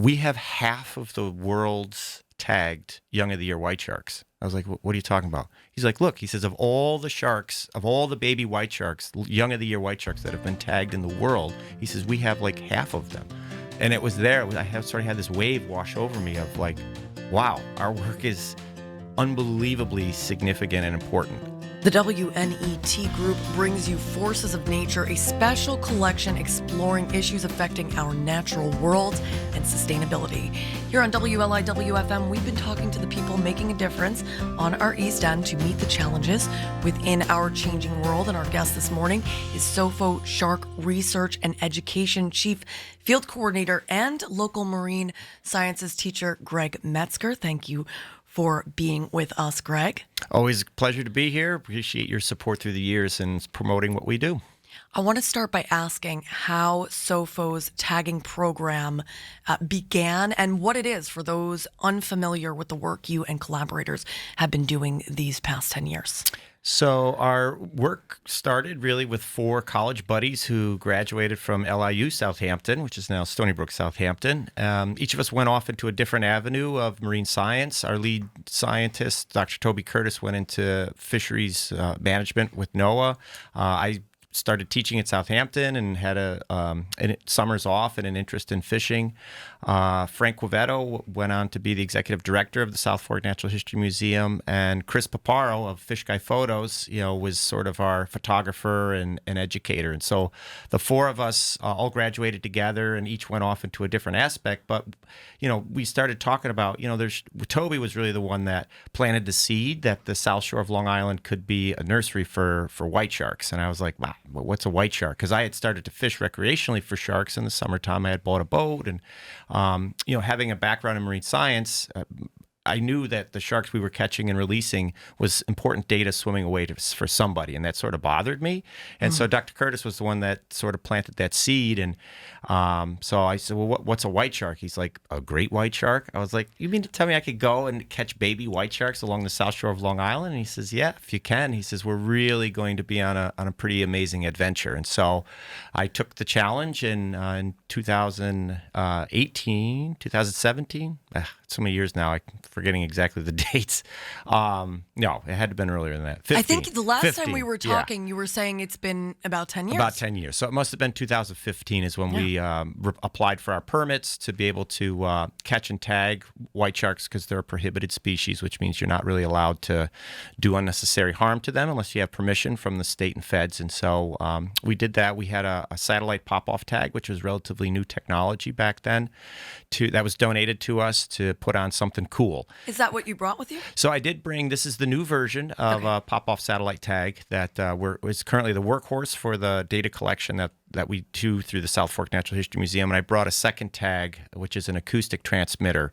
we have half of the world's tagged Young of the Year white sharks. I was like, what are you talking about? He's like, look, he says, of all the sharks, of all the baby white sharks, Young of the Year white sharks that have been tagged in the world, he says, we have like half of them. And it was there. I have sort of had this wave wash over me of like, wow, our work is unbelievably significant and important. The WNET Group brings you Forces of Nature, a special collection exploring issues affecting our natural world and sustainability. Here on WLIW-FM, we've been talking to the people making a difference on our East End to meet the challenges within our changing world. And our guest this morning is SOFO Shark Research and Education Chief Field Coordinator and local marine sciences teacher, Greg Metzger. Thank you for being with us, Greg. Always a pleasure to be here. Appreciate your support through the years and promoting what we do. I want to start by asking how SOFO's tagging program began and what it is for those unfamiliar with the work you and collaborators have been doing these past 10 years. So our work started really with 4 college buddies who graduated from LIU Southampton, which is now Stony Brook Southampton. Each of us went off into a different avenue of marine science. Our lead scientist, Dr. Toby Curtis, went into fisheries management with NOAA. I started teaching at Southampton and had summers off and an interest in fishing. Frank Quevedo went on to be the executive director of the South Fork Natural History Museum, and Chris Paparo of Fish Guy Photos, was sort of our photographer and educator. And so the 4 of us all graduated together, and each went off into a different aspect. But we started talking about Toby was really the one that planted the seed that the South Shore of Long Island could be a nursery for white sharks. And I was like, wow, what's a white shark? Because I had started to fish recreationally for sharks in the summertime. I had bought a boat, and having a background in marine science, I knew that the sharks we were catching and releasing was important data swimming away for somebody, and that sort of bothered me. And so Dr. Curtis was the one that sort of planted that seed. And so I said, well, what's a white shark? He's like, a great white shark? I was like, you mean to tell me I could go and catch baby white sharks along the South Shore of Long Island? And he says, yeah, if you can. He says, we're really going to be on a pretty amazing adventure. And so I took the challenge in 2018, 2017. So many years now, I'm forgetting exactly the dates. No, it had to have been earlier than that. 15, I think the last 15, time we were talking, you were saying it's been about 10 years. About 10 years. So it must have been 2015 is when we applied for our permits to be able to catch and tag white sharks, because they're a prohibited species, which means you're not really allowed to do unnecessary harm to them unless you have permission from the state and feds. And so we did that. We had a satellite pop-off tag, which was relatively new technology back then, that was donated to us to put on something cool. Is that what you brought with you? So I did bring, this is the new version of a pop-off satellite tag that is currently the workhorse for the data collection that we do through the South Fork Natural History Museum. And I brought a second tag, which is an acoustic transmitter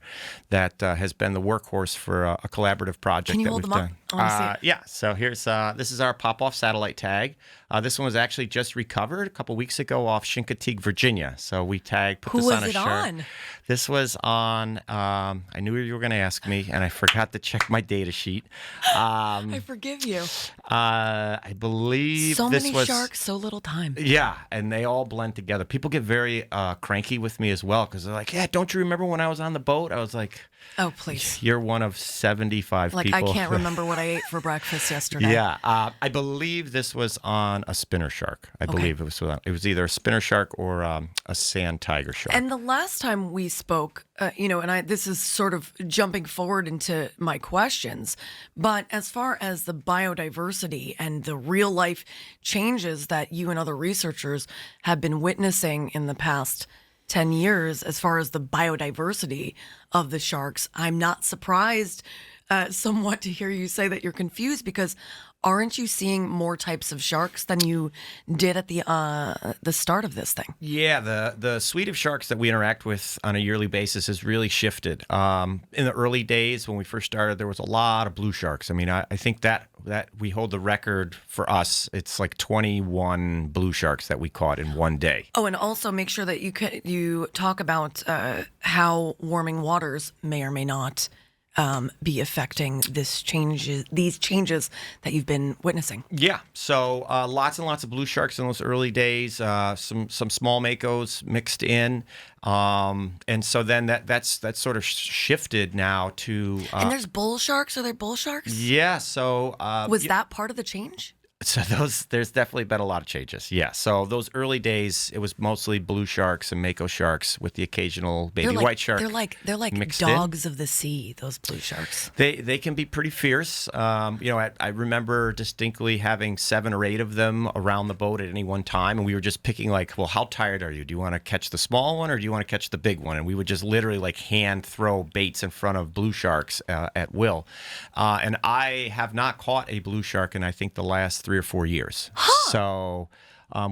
that has been the workhorse for a collaborative project Can you that hold we've them up? done. I want to see it. Yeah, so here's this is our pop-off satellite tag. This one was actually just recovered a couple weeks ago off Chincoteague, Virginia. So we put Who this was on a it shark. on? This was on, I knew you were going to ask me, and I forgot to check my data sheet. I forgive you. I believe So this many was sharks, so little time. Yeah, and they all blend together. People get very cranky with me as well, because they're like, yeah, don't you remember when I was on the boat? I was like, Oh, please. you're one of 75 Like, people. I can't remember what I ate for breakfast yesterday. Yeah, I believe this was on a spinner shark. I believe it was either a spinner shark or a sand tiger shark. And the last time we spoke, this is sort of jumping forward into my questions, but as far as the biodiversity and the real life changes that you and other researchers have been witnessing in the past 10 years, as far as the biodiversity of the sharks, I'm not surprised somewhat to hear you say that you're confused, because aren't you seeing more types of sharks than you did at the start of this thing? Yeah, the suite of sharks that we interact with on a yearly basis has really shifted. In the early days when we first started, there was a lot of blue sharks. I mean, I think that we hold the record for us. It's like 21 blue sharks that we caught in one day. Oh, and also make sure that you talk about how warming waters may or may not be affecting these changes that you've been witnessing? Yeah, so lots and lots of blue sharks in those early days. Some small makos mixed in, and so then that's sort of shifted now to. And there's bull sharks. Are there bull sharks? Yeah, so Was that part of the change? So there's definitely been a lot of changes. Yeah. So those early days, it was mostly blue sharks and mako sharks with the occasional baby white shark. They're like mixed dogs of the sea. Those blue sharks. They can be pretty fierce. I remember distinctly having 7 or 8 of them around the boat at any one time, and we were just picking like, well, how tired are you? Do you want to catch the small one or do you want to catch the big one? And we would just literally like hand throw baits in front of blue sharks at will. And I have not caught a blue shark in I think the last 3 or 4 years. So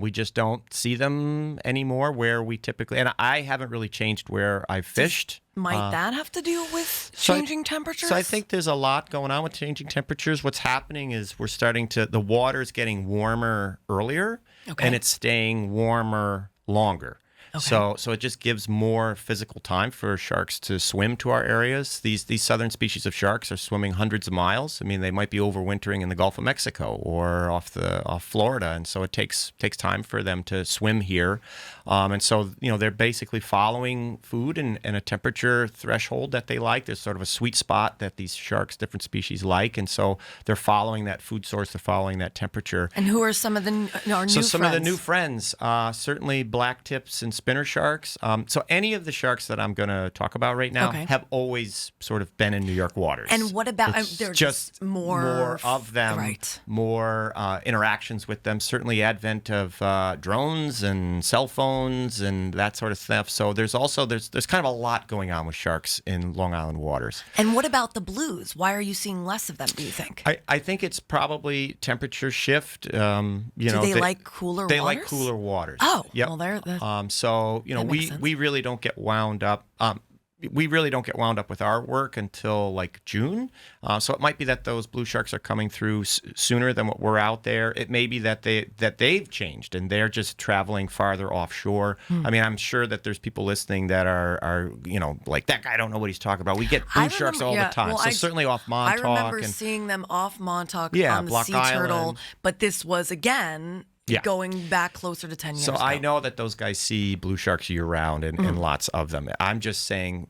we just don't see them anymore where we typically, and I haven't really changed where I've fished. Might that have to do with changing temperatures? So I think there's a lot going on with changing temperatures. What's happening is the water's getting warmer earlier, and it's staying warmer longer. Okay. So it just gives more physical time for sharks to swim to our areas. These southern species of sharks are swimming hundreds of miles. I mean, they might be overwintering in the Gulf of Mexico or off Florida, and so it takes time for them to swim here. And so they're basically following food and a temperature threshold that they like. There's sort of a sweet spot that these sharks, different species, like, and so they're following that food source. They're following that temperature. And who are some of our new friends? So some of the new friends, certainly black tips and spinner sharks. So any of the sharks that I'm going to talk about right now have always sort of been in New York waters. And what about there's just more of them, right? More interactions with them. Certainly advent of drones and cell phones and that sort of stuff. So there's kind of a lot going on with sharks in Long Island waters. And what about the blues? Why are you seeing less of them, do you think? I think it's probably temperature shift. Do they like cooler waters? They like cooler waters. Oh, yep. Well, So we really don't get wound up. We really don't get wound up with our work until like June. So it might be that those blue sharks are coming through sooner than what we're out there. It may be that they've changed and they're just traveling farther offshore. I mean, I'm sure that there's people listening that are like, that guy, I don't know what he's talking about. We get blue sharks all the time. Well, so certainly off Montauk. I remember seeing them off Montauk on the Block Sea Island. Turtle, but this was again going back closer to 10 years so ago. I know that those guys see blue sharks year-round and lots of them. I'm just saying,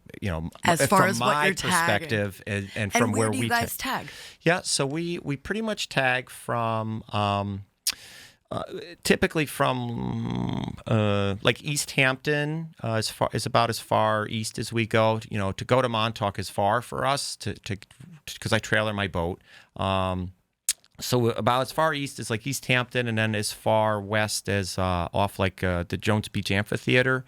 as far from as my what you're perspective tagging. and from where where do you we guys tag? Yeah, so we pretty much tag from typically from like East Hampton is about as far east as we go. To go to Montauk is far for us because I trailer my boat. So about as far east as like East Hampton, and then as far west as off like the Jones Beach Amphitheater.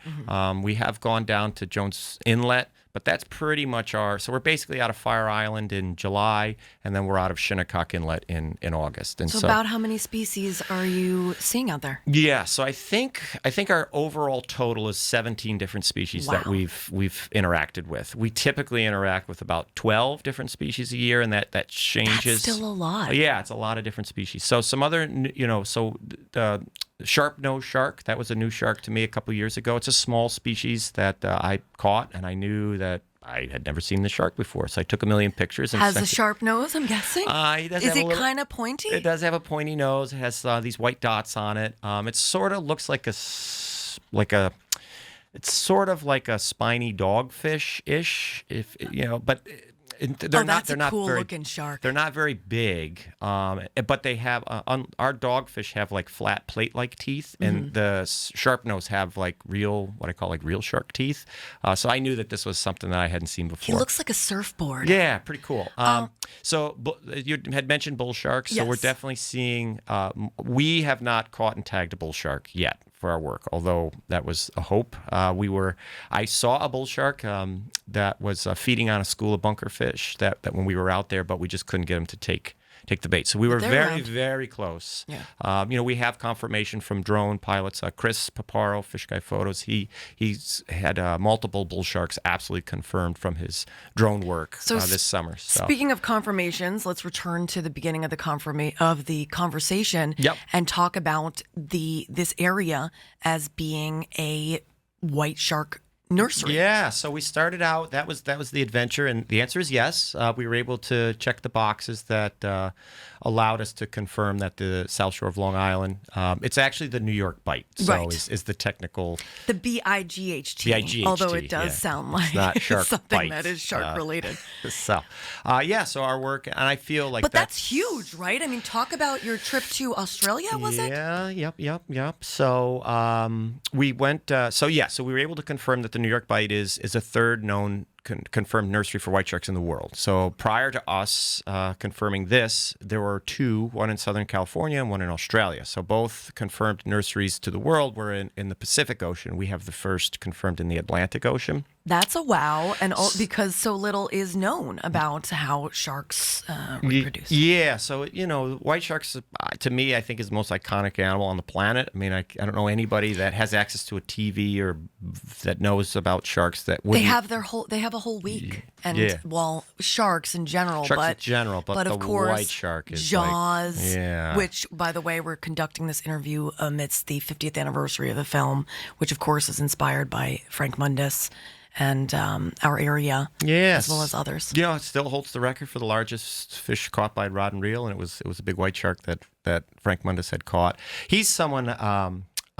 We have gone down to Jones Inlet, but that's pretty much so we're basically out of Fire Island in July, and then we're out of Shinnecock Inlet in August. And so about how many species are you seeing out there? Yeah, so I think our overall total is 17 different species that we've interacted with. We typically interact with about 12 different species a year, and that changes. That's still a lot. Yeah, it's a lot of different species. So some other, the sharp-nosed shark, that was a new shark to me a couple years ago. It's a small species that I caught, and I knew that I had never seen the shark before, so I took a million pictures. And has a sharp nose, I'm guessing? Is it kind of pointy? It does have a pointy nose. It has these white dots on it. It sort of looks like it's sort of like a spiny dogfish-ish, but they're not cool looking shark. They're not very big, but they have our dogfish have like flat plate-like teeth, and the sharp nose have like what I call real shark teeth. So I knew that this was something that I hadn't seen before. He looks like a surfboard. Yeah, pretty cool. So you had mentioned bull sharks, so we're definitely seeing. We have not caught and tagged a bull shark yet for our work, although that was a hope. I saw a bull shark that was feeding on a school of bunkerfish that when we were out there, but we just couldn't get him to take the bait. So we were very, very close. Yeah. We have confirmation from drone pilots. Chris Paparo, Fish Guy Photos, he's had multiple bull sharks absolutely confirmed from his drone work this summer. So. Speaking of confirmations, let's return to the beginning of the conversation and talk about this area as being a white shark nursery. Yeah, so we started out. That was the adventure, and the answer is yes. We were able to check the boxes that allowed us to confirm that the South Shore of Long Island. It's actually the New York Bite. So Right. is the technical The BIGHT, BIGHT, although it does yeah. sound like not shark something bite. that is shark related. so. Yeah, so our work, and I feel like But that's huge, right? I mean, talk about your trip to Australia, was it? Yeah, yep. So we went. So we were able to confirm that the New York Bite is a third known confirmed nursery for white sharks in the world. So prior to us confirming this, there were two, one in Southern California and one in Australia. So both confirmed nurseries to the world were in the Pacific Ocean. We have the first confirmed in the Atlantic Ocean. That's a wow, and because so little is known about how sharks reproduce. Yeah, so white sharks to me I think is the most iconic animal on the planet. I mean, I don't know anybody that has access to a TV or that knows about sharks that wouldn't. They have a whole week, and Yeah. well, sharks in general, but but of the course, white shark is Jaws. yeah. Which, by the way, we're conducting this interview amidst the 50th anniversary of the film, which of course is inspired by Frank Mundus and our area, Yes. as well as others. It still holds the record for the largest fish caught by rod and reel, and it was a big white shark that Frank Mundus had caught. He's someone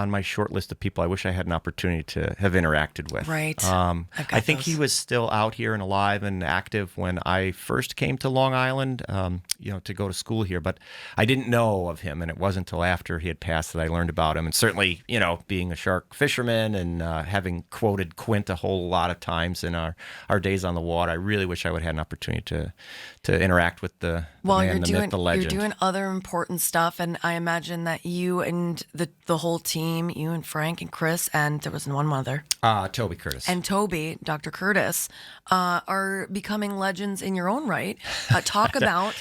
on my short list of people I wish I had an opportunity to have interacted with. Right. I've got I think those. he was still out here and alive and active when I first came to Long Island, to go to school here. But I didn't know of him, and it wasn't until after he had passed that I learned about him. And certainly, being a shark fisherman and having quoted Quint a whole lot of times in our days on the water, I really wish I would have had an opportunity to interact with the Well, man, the myth, the legend. you're doing other important stuff, and I imagine that you and the whole team, you and Frank and Chris, and there was one other, Toby Curtis. and Toby, Dr. Curtis, are becoming legends in your own right. Talk about,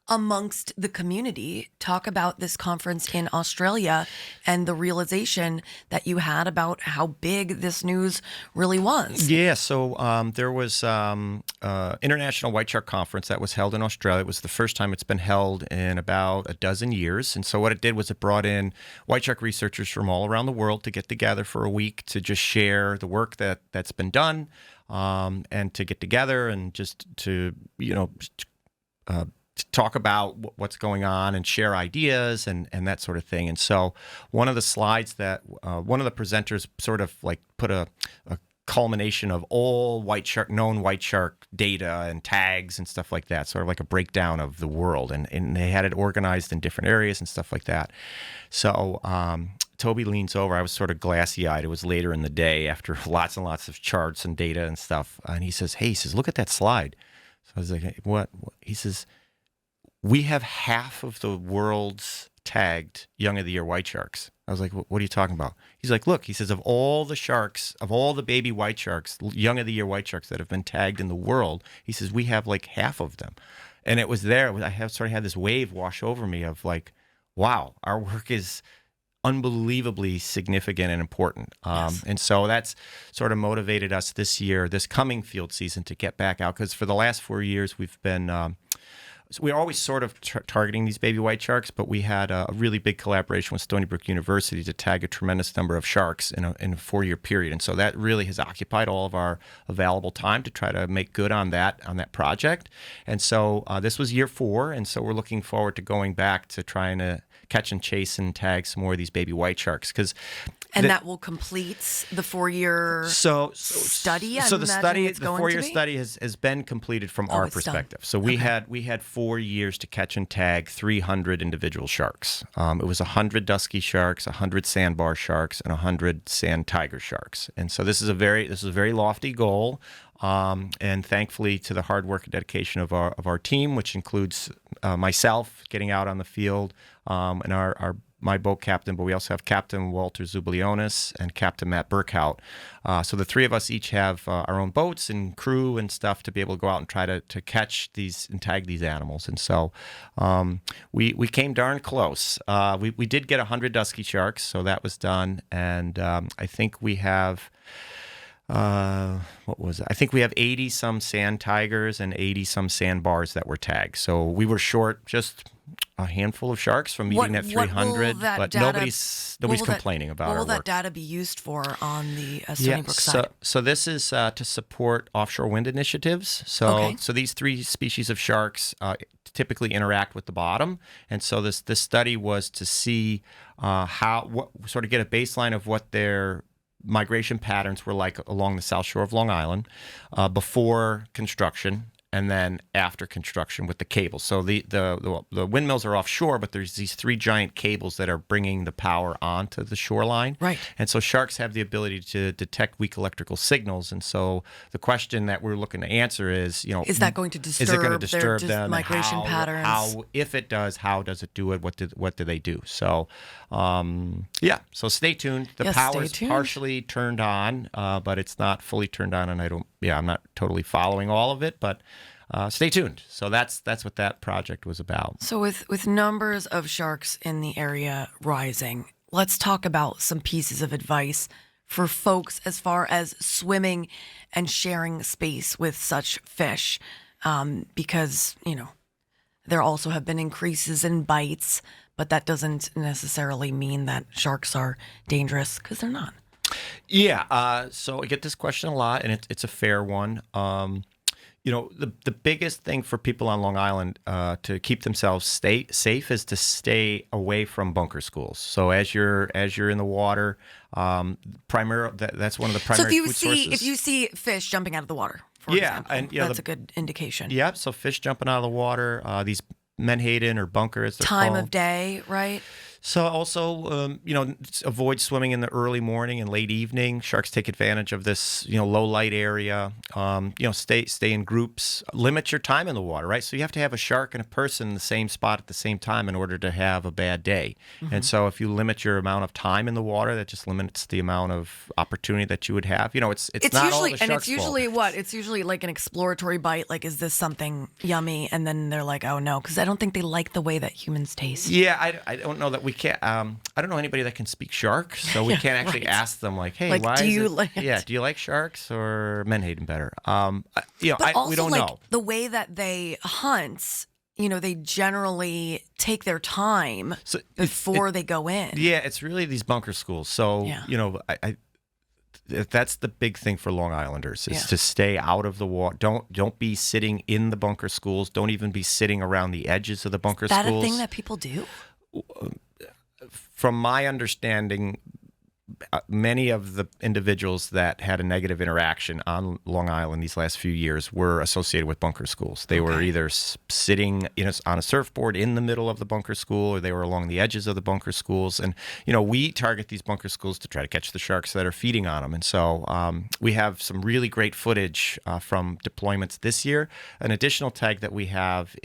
amongst the community, talk about this conference in Australia and the realization that you had about how big this news really was. Yeah, so there was International White Shark Conference that was held in Australia. It was the first time it's been held in about a dozen years. And so what it did was it brought in white shark researchers from all around the world to get together for a week to just share the work that's been done, and to get together and just to talk about what's going on and share ideas and that sort of thing. And so one of the slides that one of the presenters sort of like put a culmination of all known white shark data and tags and stuff like that, sort of like a breakdown of the world. And they had it organized in different areas and stuff like that. So Toby leans over. I was sort of glassy-eyed. It was later in the day after lots and lots of charts and data and stuff. And he says, look at that slide. So I was like, what? He says, we have half of the world's tagged Young of the Year white sharks. I was like, what are you talking about? He's like, look, he says, of all the sharks, of all the baby white sharks, Young of the Year white sharks that have been tagged in the world, he says, we have like half of them. And it was there. I sort of had this wave wash over me of like, wow, our work is unbelievably significant and important. Yes. And so that's sort of motivated us this year, this coming field season, to get back out. Because for the last 4 years, we've been... So we're always sort of targeting these baby white sharks, but we had a really big collaboration with Stony Brook University to tag a tremendous number of sharks in a 4-year period. And so that really has occupied all of our available time to try to make good on that project. And so this was year 4, and so we're looking forward to going back to trying to catch and chase and tag some more of these baby white sharks. And that will complete the 4-year study. So the 4-year be? study has been completed from our it's done. perspective. So we had 4 years to catch and tag 300 individual sharks. It was 100 dusky sharks, 100 sandbar sharks, and 100 sand tiger sharks. And so this is a very lofty goal. And thankfully, to the hard work and dedication of our team, which includes myself getting out on the field, and my boat captain, but we also have Captain Walter Zubilionis and Captain Matt Burkhout. So the 3 of us each have our own boats and crew and stuff to be able to go out and try to catch these and tag these animals. And so we came darn close. We did get 100 dusky sharks, so that was done. And I think we have... what was it? I think we have 80 some sand tigers and 80 some sandbars that were tagged. So we were short just a handful of sharks from meeting that 300, but nobody's complaining about our work. What will that data be used for on the Stony Brook side? So this is to support offshore wind initiatives. So these 3 species of sharks typically interact with the bottom, and so this study was to see sort of get a baseline of what their migration patterns were like along the south shore of Long Island before construction and then after construction with the cables. So the windmills are offshore, but there's these 3 giant cables that are bringing the power onto the shoreline. Right. And so sharks have the ability to detect weak electrical signals. And so the question that we're looking to answer is, is that going to disturb their them? migration patterns? If it does, how does it do it? What do they do? So, so stay tuned. The power's partially turned on, but it's not fully turned on, and I'm not totally following all of it, but stay tuned. So that's what that project was about. So with numbers of sharks in the area rising, let's talk about some pieces of advice for folks as far as swimming and sharing space with such fish, because there also have been increases in bites, but that doesn't necessarily mean that sharks are dangerous, because they're not. Yeah, so I get this question a lot, and it's a fair one. The biggest thing for people on Long Island to keep themselves safe is to stay away from bunker schools. So as you're in the water, that's one of the primary food sources. If you see fish jumping out of the water, for example, and that's a good indication. Yeah, so fish jumping out of the water, these menhaden or bunker as they're called. Time of day, right? So also, avoid swimming in the early morning and late evening. Sharks take advantage of this, low light area. Stay in groups. Limit your time in the water, right? So you have to have a shark and a person in the same spot at the same time in order to have a bad day. Mm-hmm. And so if you limit your amount of time in the water, that just limits the amount of opportunity that you would have. It's not all the shark's fault. It's usually like an exploratory bite. Like, is this something yummy? And then they're like, oh no, because I don't think they like the way that humans taste. Yeah, I don't know that we can't. I don't know anybody that can speak shark, so we can't actually ask them like, "Hey, why do you like sharks or menhaden better?" We don't know. The way that they hunt, they generally take their time before they go in. Yeah, it's really these bunker schools. So that's the big thing for Long Islanders is to stay out of the water. Don't be sitting in the bunker schools. Don't even be sitting around the edges of the bunker schools. Is that a thing that people do? From my understanding, many of the individuals that had a negative interaction on Long Island these last few years were associated with bunker schools. They were either sitting on a surfboard in the middle of the bunker school, or they were along the edges of the bunker schools. And, we target these bunker schools to try to catch the sharks that are feeding on them. And so we have some really great footage from deployments this year. An additional tag that we have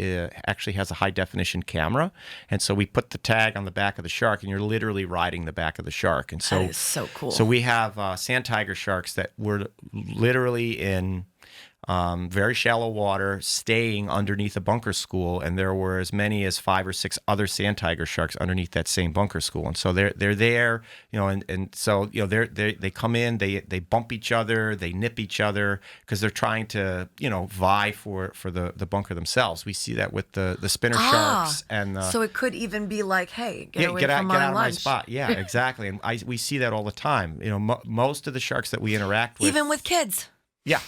actually has a high-definition camera. And so we put the tag on the back of the shark, and you're literally riding the back of the shark. And so that is so cool. So we have sand tiger sharks that were literally in very shallow water, staying underneath a bunker school, and there were as many as 5 or 6 other sand tiger sharks underneath that same bunker school. And so they're there, and so they come in, they bump each other, they nip each other because they're trying to vie for the bunker themselves. We see that with the spinner sharks, and so it could even be like, hey, get away from out of lunch. my spot. Yeah, exactly. And we see that all the time. Most of the sharks that we interact with, even with kids. Yeah.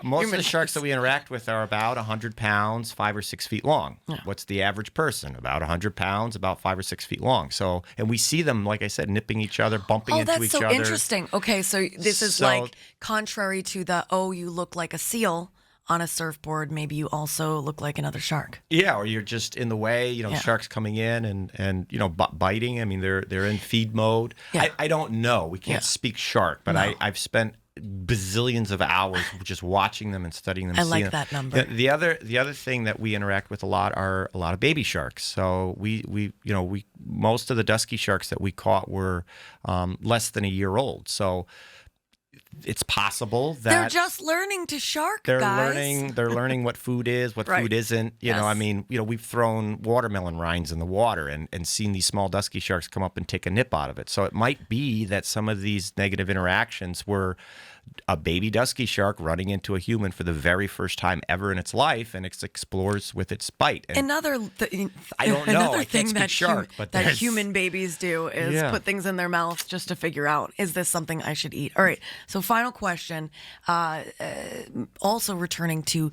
Most of the sharks that we interact with are about 100 pounds, 5 or 6 feet long. Yeah. What's the average person? About 100 pounds, about 5 or 6 feet long. So, and we see them, like I said, nipping each other, bumping into each other. Oh, that's so interesting. Okay, so this is like contrary to the, you look like a seal on a surfboard, maybe you also look like another shark. Yeah, or you're just in the way, the shark's coming in and biting. I mean, they're in feed mode. Yeah. I don't know. We can't speak shark, but I've spent bazillions of hours just watching them and studying them. I like that number. The other thing that we interact with a lot are a lot of baby sharks. So we most of the dusky sharks that we caught were less than a year old. So it's possible that They're just learning to shark, they're guys. learning what food is, what Right. food isn't. You know, Yes. I mean, we've thrown watermelon rinds in the water and seen these small dusky sharks come up and take a nip out of it. So it might be that some of these negative interactions were a baby dusky shark running into a human for the very first time ever in its life, and it explores with its bite. And I don't know. Another I can't thing speak that shark, but that there's- human babies do is Yeah. put things in their mouths just to figure out, is this something I should eat? All right. So final question. Also returning to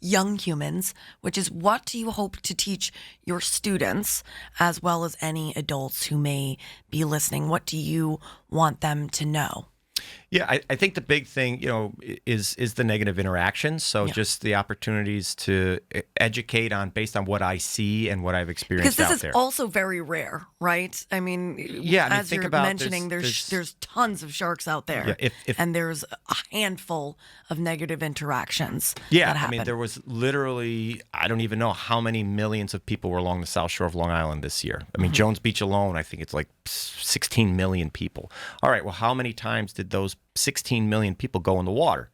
young humans, which is, what do you hope to teach your students as well as any adults who may be listening? What do you want them to know? Yeah, I think the big thing, is the negative interactions. So just the opportunities to educate based on what I see and what I've experienced Because out this there. is also very rare, right? I mean, as think you're about mentioning, there's tons of sharks out there, Yeah, and there's a handful of negative interactions Yeah, that I happen. mean, there was literally, I don't even know how many millions of people were along the South Shore of Long Island this year. I mean, Jones Beach alone, I think it's like 16 million people. All right, well, how many times did those 16 million people go in the water?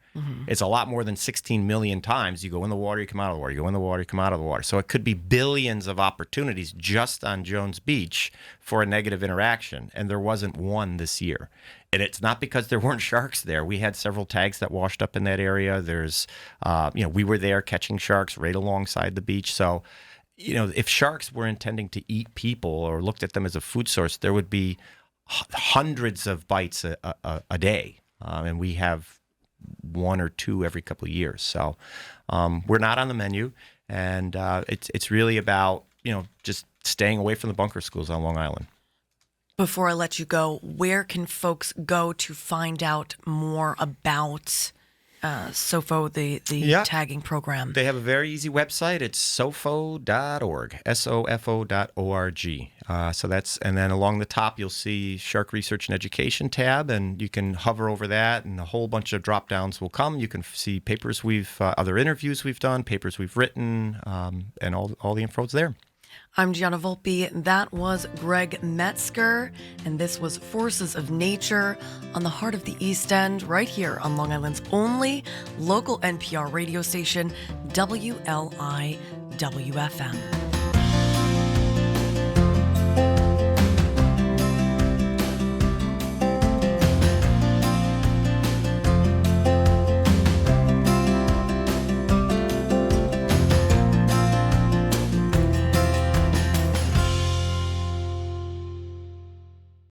It's a lot more than 16 million times. You go in the water, you come out of the water. You go in the water, you come out of the water. So it could be billions of opportunities just on Jones Beach for a negative interaction, and there wasn't one this year. And it's not because there weren't sharks there. We had several tags that washed up in that area. There's, we were there catching sharks right alongside the beach. So, if sharks were intending to eat people or looked at them as a food source, there would be hundreds of bites a day. And we have one or two every couple of years. So we're not on the menu. And it's really about, just staying away from the bunker schools on Long Island. Before I let you go, where can folks go to find out more about SOFO, the tagging program? They have a very easy website. It's sofo.org, SOFO.org. And then along the top, you'll see Shark Research and Education tab, and you can hover over that, and a whole bunch of drop downs will come. You can see papers other interviews we've done, papers we've written, and all the info's there. I'm Gianna Volpe. That was Greg Metzger, and this was Forces of Nature on the heart of the East End, right here on Long Island's only local NPR radio station, WLIWFM.